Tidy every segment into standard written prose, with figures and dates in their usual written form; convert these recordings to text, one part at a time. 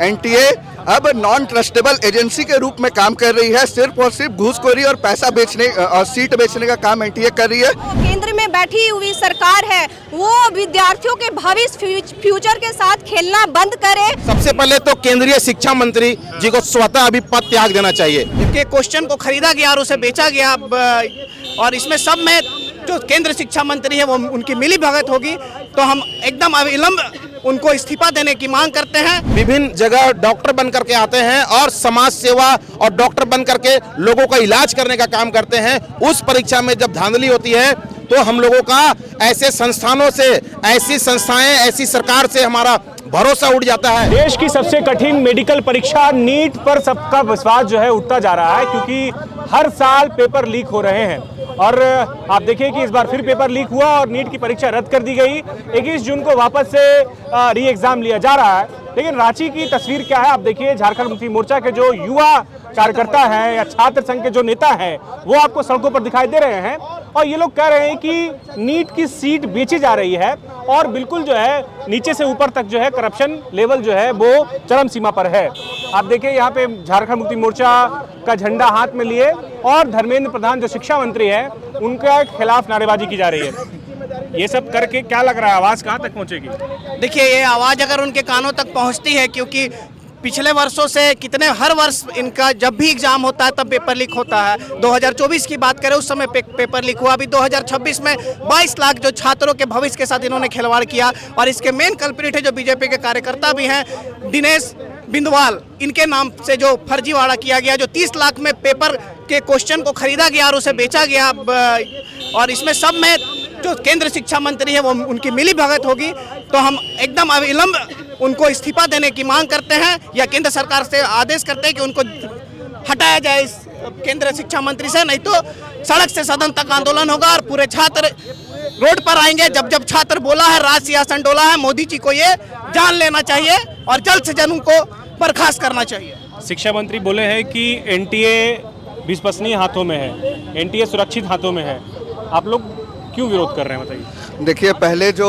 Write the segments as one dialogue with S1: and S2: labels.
S1: NTA अब non trustable agency के रूप में काम कर रही है। सिर्फ और सिर्फ घूसखोरी और पैसा बेचने और सीट बेचने का काम एनटीए कर रही है।
S2: केंद्र में बैठी हुई सरकार है वो विद्यार्थियों के भविष्य फ्यूचर के साथ खेलना बंद करे।
S3: सबसे पहले तो केंद्रीय शिक्षा मंत्री जी को स्वतः अभी पद त्याग देना चाहिए।
S4: इनके क्वेश्चन को खरीदा गया और उसे बेचा गया, और इसमें सब में जो केंद्र शिक्षा मंत्री है वो उनकी मिली भगत होगी, तो हम एकदम अविलंब उनको इस्तीफा देने की मांग करते हैं।
S3: विभिन्न जगह डॉक्टर बन करके आते हैं और समाज सेवा और डॉक्टर बन करके लोगों का इलाज करने का काम करते हैं। उस परीक्षा में जब धांधली होती है तो हम लोगों का ऐसे संस्थानों से, ऐसी संस्थाएं, ऐसी सरकार से हमारा भरोसा उठ जाता है।
S5: देश की सबसे कठिन मेडिकल परीक्षा नीट पर सबका विश्वास जो है उठता जा रहा है, क्योंकि हर साल पेपर लीक हो रहे हैं। और आप देखिए कि इस बार फिर पेपर लीक हुआ और नीट की परीक्षा रद्द कर दी गई। 21 जून को वापस से री एग्जाम लिया जा रहा है। लेकिन रांची की तस्वीर क्या है, आप देखिए झारखंड मुक्ति मोर्चा के जो युवा कार्यकर्ता हैं या छात्र संघ के जो नेता हैं वो आपको सड़कों पर दिखाई दे रहे हैं, और ये लोग कह रहे हैं कि नीट की सीट बेची जा रही है और बिल्कुल जो है नीचे से ऊपर तक जो है करप्शन लेवल जो है वो चरम सीमा पर है। आप देखिए यहाँ पे झारखंड मुक्ति मोर्चा का झंडा हाथ में लिए और धर्मेंद्र प्रधान जो शिक्षा मंत्री है उनके खिलाफ नारेबाजी की जा रही है। ये सब करके क्या लग रहा है, आवाज कहाँ तक पहुँचेगी?
S4: देखिए, ये आवाज़ अगर उनके कानों तक पहुंचती है, क्योंकि पिछले वर्षों से हर वर्ष इनका जब भी एग्जाम होता है तब पेपर लीक होता है। 2024 की बात करें उस समय पेपर लीक हुआ। अभी 2026 में 22 लाख जो छात्रों के भविष्य के साथ इन्होंने खिलवाड़ किया, और इसके मेन कल्प्रिट है जो बीजेपी के कार्यकर्ता भी हैं, दिनेश बिंदवाल, इनके नाम से जो फर्जीवाड़ा किया गया, जो 30 लाख में पेपर के क्वेश्चन को खरीदा गया और उसे बेचा गया, और इसमें सब में जो केंद्र शिक्षा मंत्री है वो उनकी मिली भगत होगी, तो हम एकदम अविलंब उनको इस्तीफा देने की मांग करते हैं या केंद्र सरकार से आदेश करते हैं कि उनको हटाया जाए इस केंद्र शिक्षा मंत्री से, नहीं तो सड़क से सदन तक आंदोलन होगा और पूरे छात्र रोड पर आएंगे। जब छात्र बोला है, राज सिंहासन डोला है, मोदी जी को ये जान लेना चाहिए और जल्द से जल्द उनको बर्खास्त करना चाहिए।
S5: शिक्षा मंत्री बोले हैं कि एनटीए विश्वसनीय हाथों में है, एनटीए सुरक्षित हाथों में है। आप लोग क्यों विरोध कर रहे हैं, बताइए।
S1: देखिए, पहले जो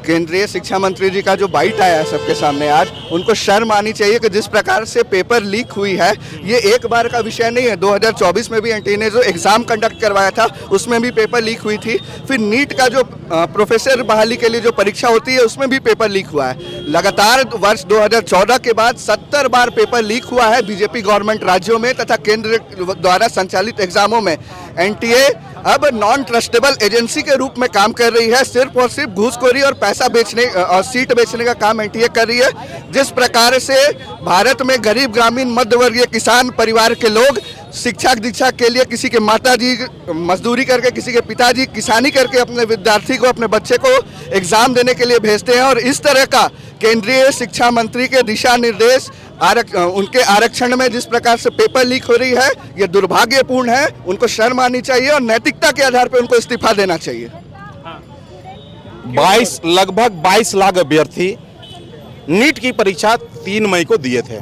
S1: केंद्रीय शिक्षा मंत्री जी का जो बाइट आया है सबके सामने आज, उनको शर्म आनी चाहिए कि जिस प्रकार से पेपर लीक हुई है ये एक बार का विषय नहीं है। 2024 में भी एनटीए ने जो एग्ज़ाम कंडक्ट करवाया था उसमें भी पेपर लीक हुई थी। फिर नीट का जो प्रोफेसर बहाली के लिए जो परीक्षा होती है उसमें भी पेपर लीक हुआ है। लगातार वर्ष 2014 के बाद 70 बार पेपर लीक हुआ है बीजेपी गवर्नमेंट राज्यों में तथा केंद्र द्वारा संचालित एग्जामों में। एनटीए अब नॉन ट्रस्टेबल एजेंसी के रूप में काम कर रही है। सिर्फ और सिर्फ घूसखोरी और पैसा बेचने और सीट बेचने का काम एनटीए कर रही है। जिस प्रकार से भारत में गरीब ग्रामीण मध्यवर्गीय किसान परिवार के लोग शिक्षा दीक्षा के लिए किसी के माताजी मजदूरी करके, किसी के पिताजी किसानी करके अपने विद्यार्थी को, अपने बच्चे को एग्जाम देने के लिए भेजते हैं, और इस तरह का केंद्रीय शिक्षा मंत्री के दिशा निर्देश उनके आरक्षण में जिस प्रकार से पेपर लीक हो रही है ये दुर्भाग्यपूर्ण है। उनको शर्म आनी चाहिए और नैतिकता के आधार पर उनको इस्तीफा देना चाहिए।
S3: लगभग 22 लाख अभ्यर्थी नीट की परीक्षा 3 मई को दिए थे,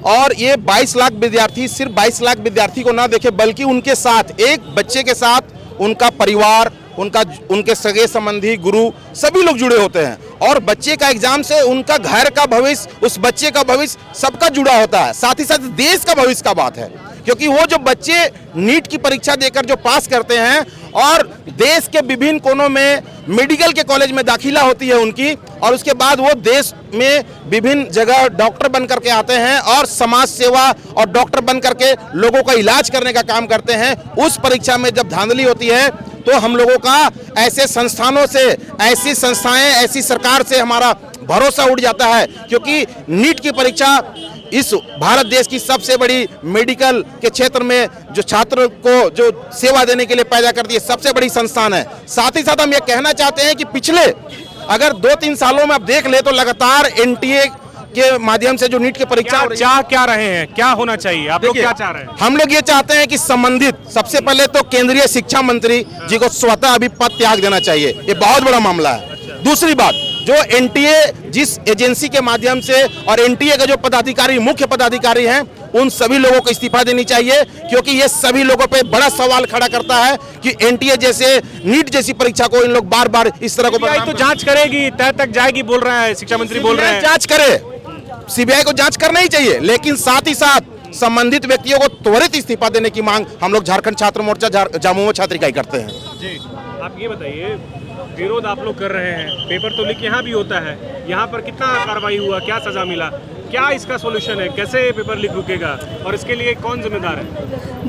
S3: और ये 22 लाख विद्यार्थी सिर्फ 22 लाख विद्यार्थी को ना देखे बल्कि उनके साथ, एक बच्चे के साथ उनका परिवार, उनके सगे संबंधी, गुरु, सभी लोग जुड़े होते हैं, और बच्चे का एग्जाम से उनका घर का भविष्य, उस बच्चे का भविष्य सबका जुड़ा होता है। साथ ही साथ देश का भविष्य का बात है, क्योंकि वो जो बच्चे नीट की परीक्षा देकर जो पास करते हैं और देश के विभिन्न कोनों में मेडिकल के कॉलेज में दाखिला होती है उनकी, और उसके बाद वो देश में विभिन्न जगह डॉक्टर बन करके आते हैं और समाज सेवा और डॉक्टर बन करके लोगों का इलाज करने का काम करते हैं। उस परीक्षा में जब धांधली होती है तो हम लोगों का ऐसे संस्थानों से, ऐसी संस्थाएं, ऐसी सरकार से हमारा भरोसा उठ जाता है, क्योंकि नीट की परीक्षा इस भारत देश की सबसे बड़ी मेडिकल के क्षेत्र में जो छात्र को जो सेवा देने के लिए पैदा करती है सबसे बड़ी संस्थान है। साथ ही साथ हम ये कहना चाहते हैं कि पिछले अगर 2-3 सालों में आप देख ले तो लगातार एनटीए के माध्यम से जो नीट की परीक्षा
S5: चाह क्या रहे हैं, क्या होना चाहिए, आप लोग क्या चाह रहे हैं?
S3: हम लोग ये चाहते हैं कि संबंधित सबसे पहले तो केंद्रीय शिक्षा मंत्री जी को स्वतः अभी पद त्याग देना चाहिए, ये बहुत बड़ा मामला है। दूसरी बात, जो एनटीए जिस एजेंसी के माध्यम से और एनटीए का जो पदाधिकारी, मुख्य पदाधिकारी हैं, उन सभी लोगों को इस्तीफा देनी चाहिए, क्योंकि ये सभी लोगों पे बड़ा सवाल खड़ा करता है कि एनटीए जैसे नीट जैसी परीक्षा को इन लोग बार बार इस तरह को
S5: तो जांच करेगी, तय तक जाएगी बोल रहे हैं शिक्षा मंत्री, बोल रहे हैं
S3: जांच करे। सीबीआई को जांच करना ही चाहिए, लेकिन साथ ही साथ संबंधित व्यक्तियों को त्वरित इस्तीफा देने की मांग हम लोग झारखंड छात्र मोर्चा झामुमो छात्र इकाई करते हैं।
S5: जी, आप ये बताइए, विरोध आप लोग कर रहे हैं, पेपर तो लीक यहाँ भी होता है, यहाँ पर कितना कार्रवाई हुआ, क्या सजा मिला, क्या इसका सॉल्यूशन है, कैसे पेपर लीक रुकेगा और इसके लिए कौन जिम्मेदार है?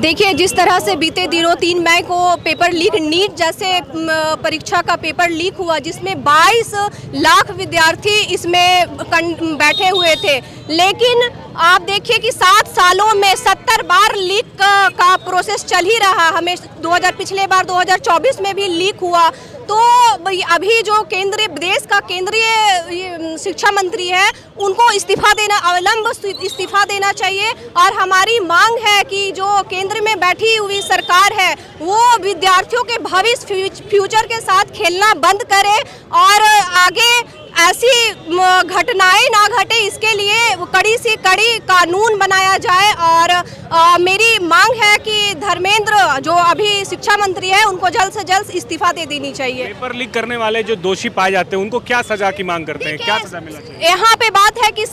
S2: देखिए, जिस तरह से बीते दिनों 3 मई को पेपर लीक, नीट जैसे परीक्षा का पेपर लीक हुआ, जिसमें 22 लाख विद्यार्थी इसमें बैठे हुए थे, लेकिन आप देखिए कि 7 सालों में 70 बार लीक का प्रोसेस चल ही रहा। हमें पिछले बार 2024 में भी लीक हुआ। तो अभी जो देश का केंद्रीय शिक्षा मंत्री है, उनको इस्तीफा देना, अविलंब इस्तीफा देना चाहिए। और हमारी मांग है कि जो केंद्र में बैठी हुई सरकार है, वो विद्यार्थियों के भविष्य फ्यूचर के साथ खेलना बंद करे और आगे ऐसी घटनाएं ना घटे, इसके लिए कड़ी से कड़ी कानून बनाया जाए। और मेरी मांग है कि धर्मेंद्र जो अभी शिक्षा मंत्री है, उनको जल्द से जल्द इस्तीफा दे देनी चाहिए।
S5: पेपर लीक करने वाले जो दोषी पाए जाते हैं, उनको क्या सजा की मांग करते हैं, क्या सजा मिलना चाहिए?
S2: यहाँ पे बात है कि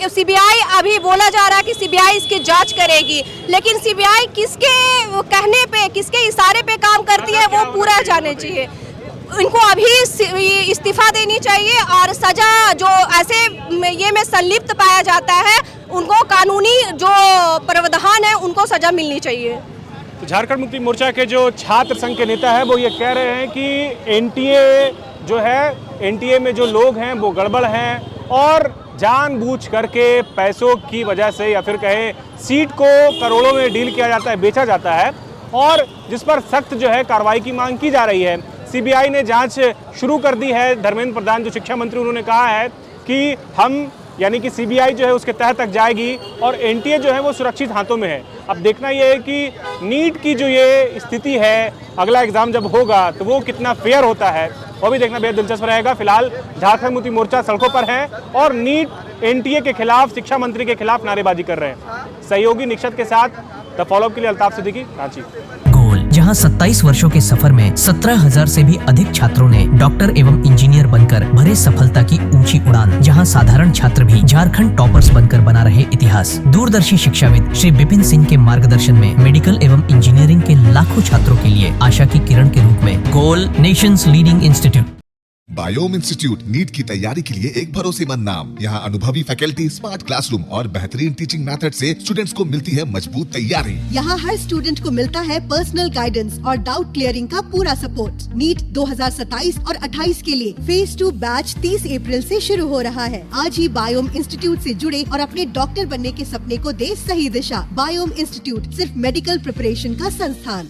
S2: सीबीआई अभी बोला जा रहा है कि सीबीआई इसकी जांच करेगी, लेकिन सीबीआई किसके कहने पे, किसके इशारे पे काम करती है, वो पूरा जानना चाहिए। इनको अभी इस्तीफा देनी चाहिए और सजा जो ऐसे ये में संलिप्त पाया जाता है, उनको कानूनी जो प्रावधान है, उनको सजा मिलनी चाहिए।
S5: तो झारखंड मुक्ति मोर्चा के जो छात्र संघ के नेता है, वो ये कह रहे हैं कि एनटीए जो है, एनटीए में जो लोग हैं वो गड़बड़ हैं और जानबूझ करके पैसों की वजह से, या फिर कहें सीट को करोड़ों में डील किया जाता है, बेचा जाता है, और जिस पर सख्त जो है कार्रवाई की मांग की जा रही है। सीबीआई ने जांच शुरू कर दी है। धर्मेंद्र प्रधान जो शिक्षा मंत्री, उन्होंने कहा है कि हम, यानी कि सीबीआई जो है उसके तह तक जाएगी और एनटीए जो है वो सुरक्षित हाथों में है। अब देखना ये है कि नीट की जो ये स्थिति है, अगला एग्जाम जब होगा तो वो कितना फेयर होता है, वो भी देखना बेहद दिलचस्प रहेगा। फिलहाल झारखंड मुक्ति मोर्चा सड़कों पर है और नीट एनटीए के खिलाफ, शिक्षा मंत्री के खिलाफ नारेबाजी कर रहे हैं। सहयोगी निक्षत के साथ द फॉलोअप के लिए अल्ताफ सिद्दीकी, रांची।
S6: जहां 27 वर्षों के सफर में 17,000 से भी अधिक छात्रों ने डॉक्टर एवं इंजीनियर बनकर भरे सफलता की ऊंची उड़ान। जहां साधारण छात्र भी झारखंड टॉपर्स बनकर बना रहे इतिहास। दूरदर्शी शिक्षाविद श्री विपिन सिंह के मार्गदर्शन में मेडिकल एवं इंजीनियरिंग के लाखों छात्रों के लिए आशा की किरण के रूप में गोल, nations leading institute.
S7: Biome institute NEET की तैयारी के लिए एक भरोसेमंद नाम। यहाँ अनुभवी फैकल्टी, स्मार्ट क्लासरूम और बेहतरीन टीचिंग मेथड से स्टूडेंट्स को मिलती है मजबूत तैयारी।
S8: यहाँ हर स्टूडेंट को मिलता है पर्सनल गाइडेंस और डाउट क्लियरिंग का पूरा सपोर्ट। नीट 2027 और 28 के लिए फेज 2 बैच 30 अप्रैल से शुरू हो रहा है। आज ही बायोम इंस्टीट्यूट से जुड़े और अपने डॉक्टर बनने के सपने को दे सही दिशा। बायोम इंस्टीट्यूट सिर्फ मेडिकल प्रिपरेशन का संस्थान।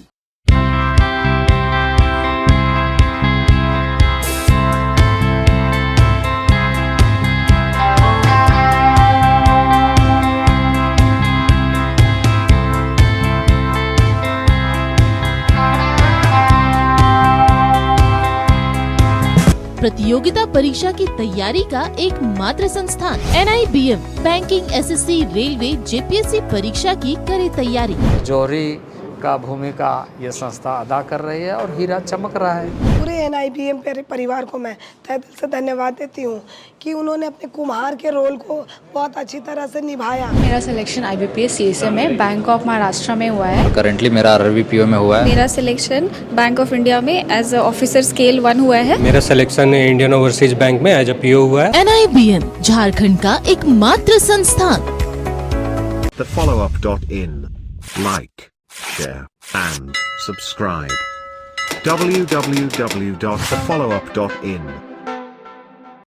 S9: प्रतियोगिता परीक्षा की तैयारी का एकमात्र संस्थान NIBM banking, SSC, railway, JPSC परीक्षा की करे तैयारी।
S10: जौहरी का भूमिका ये संस्था अदा कर रही है और हीरा चमक रहा है।
S11: पूरे NIBM परिवार को मैं तहे दिल से धन्यवाद देती हूँ कि उन्होंने अपने कुम्हार के रोल को बहुत अच्छी तरह से निभाया।
S12: मेरा सिलेक्शन IBPS CSA में बैंक ऑफ महाराष्ट्र में हुआ है।
S10: करंटली मेरा RRBPO में हुआ है।
S12: मेरा सिलेक्शन बैंक ऑफ इंडिया में एज ऑफिसर स्केल 1 हुआ है।
S13: मेरा सिलेक्शन इंडियन ओवरसीज बैंक में एज PO हुआ है।
S9: NIBM झारखंड का एकमात्र संस्थान।
S14: thefollowup.in like, share and subscribe. www.thefollowup.in